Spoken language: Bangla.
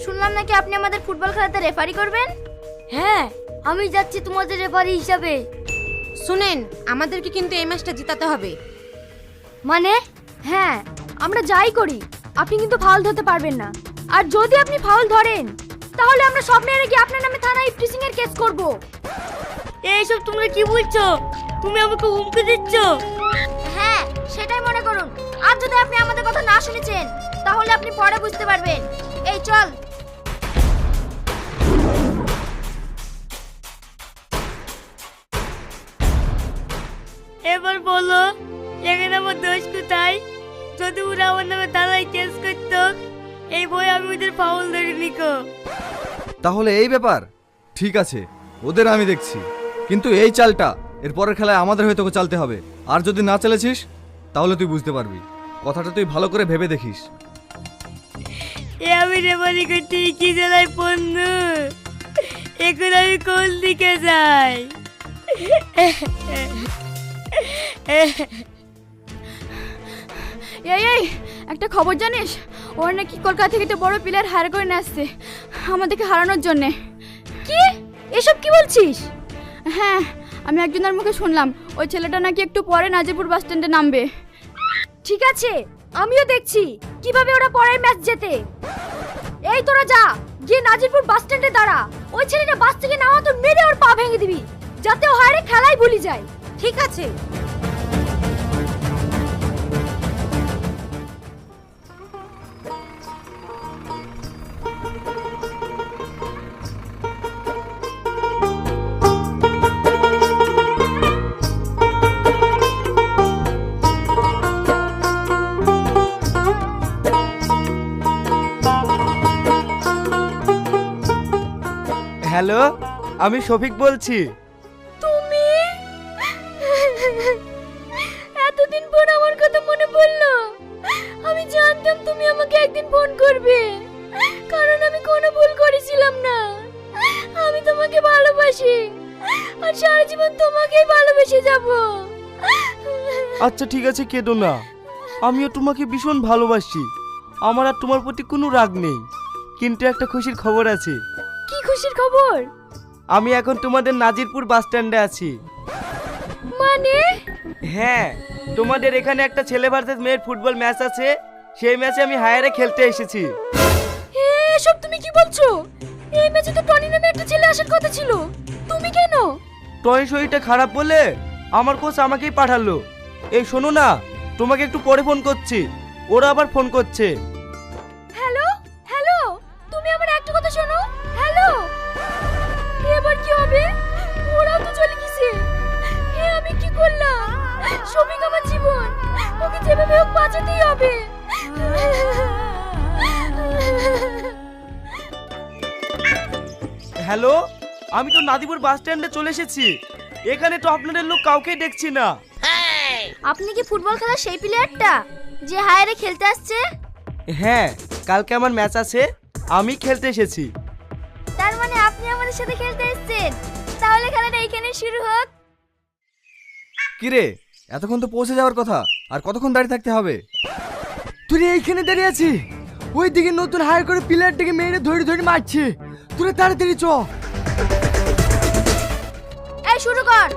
শুনলাম নাকি আপনি আমাদের ফুটবল খেলাতে রেফারি করবেন। হ্যাঁ, আমি যাচ্ছি তোমাদের রেফারি হিসাবে। শুনেন, আমাদেরকে কিন্তু এই ম্যাচটা জেতাতে হবে। মানে? হ্যাঁ, আমরা যাই করি আপনি কিন্তু ফাউল ধরতে পারবেন না। আর যদি আপনি ফাউল ধরেন তাহলে আমরা সব মেয়েরা গিয়ে আপনার নামে থানায় ইফটিজিং এর কেস করব। এইসব তোমরা কি বলছো? তুমি আমাকে হুমকি দিচ্ছ? হ্যাঁ, সেটাই মনে করুন। আর যদি আপনি আমাদের কথা না শুনেছেন তাহলে আপনি পরে বুঝতে পারবেন। এই চল। এবার বলো, এখানে আমার দোষ কোথায়? যদি ওরা আমার নামে থানায় কেস করতো, এই বই আমি ওদের ফাউল ধরে নিকো। তাহলে এই ব্যাপার, ঠিক আছে, ওদের আমি দেখছি, কিন্তু এই চালটা এর পরের খেলায় আমাদের হয়ে তোকে চালতে হবে। আর যদি না চালেছিস তাহলে তুই বুঝতে পারবি। কথাটা তুই ভালো করে ভেবে দেখিস। এ আমি রেফারি করতে কি জেলায় পণ্য, এখন আমি কোন দিকে যাই? এই একটা খবর জানিস? ওর নাকি কলকাতা থেকে একটা বড় প্লেয়ার হায়ার করে নিয়ে আসছে আমাদেরকে হারানোর জন্য। কি? এসব কি বলছিস? হ্যাঁ, আমি একজনের মুখে শুনলাম ওই ছেলেটা নাকি একটু পরে নাজিরপুর বাস স্ট্যান্ডে নামবে। ঠিক আছে, আমিও দেখছি কিভাবে ওরা পরের ম্যাচ জেতে। এই তোরা যা, গিয়ে নাজিরপুর বাস স্ট্যান্ডে দাঁড়া। ওই ছেলেটা বাস থেকে নামা তো মেরে ওর পা ভেঙে দিবি, যাতে ও হারে খেলাই ভুলি যায়। ঠিক আছে। হ্যালো, আমি শফিক বলছি। তুমি এতদিন পর আমার কথা মনে পড়লো। আমি জানতাম তুমি আমাকে একদিন ফোন করবে, কারণ আমি কোনো ভুল করেছিলাম না। আমি তোমাকে ভালোবাসি আর সারা জীবন তোমাকেই ভালোবেসে যাব। আচ্ছা ঠিক আছে, কেঁদো না, আমিও তোমাকে ভীষণ ভালোবাসি। আমার আর তোমার প্রতি কোনো রাগ নেই, কিন্তু একটা খুশির খবর আছে। কি খুশির খবর? আমি এখন তোমাদের নাজিরপুর বাস স্ট্যান্ডে আছি। মানে? হ্যাঁ, তোমাদের এখানে একটা ছেলে ভার্সেস মেয়ের ফুটবল ম্যাচ আছে, সেই ম্যাচে আমি হায়ারে খেলতে এসেছি। এসব তুমি কি বলছো? এই ম্যাচে তো টনি নামে একটা ছেলে আসার কথা ছিল, তুমি কেন? টয় শরীরটা খারাপ বলে আমার কোচ আমাকেই পাঠালো। এই শোনো না, তোমাকে একটু পরে ফোন করছি, ওরা আবার ফোন করছে। হ্যালো হ্যালো, তুমি আমার একটা কথা শোনো। হ্যালো, এবার কি হবে? ওরাও তো চলে গেছে। আমি কি করলাম? শফিক আমার জীবন, ওকে যেভাবে হোক বাঁচাতেই হবে। হ্যালো, আমি তো নাদিপুর বাস স্ট্যান্ডে চলে এসেছি। এখানে তো আপনাদের লোক কাউকেই দেখছি না। আপনি কি ফুটবল খেলার সেই প্লেয়ারটা যে হায়ারে খেলতে আসছে? হ্যাঁ, কালকে আমার ম্যাচ আছে, আমি খেলতে এসেছি। তার মানে আপনি আমাদের সাথে খেলতে এসেছেন। তাহলে খেলাটা এইখানেই শুরু হোক। কিরে, এতক্ষণ তো পৌঁছে যাওয়ার কথা, আর কতক্ষণ দাঁড়িয়ে থাকতে হবে? তুই এইখানে দাঁড়িয়ে আছি, ওই দিকে নতুন হায়ার করে প্লেয়ারটাকে মেরে ধরে ধরে মারছে। তুই তাড়াতাড়ি চ। এই শুরু কর।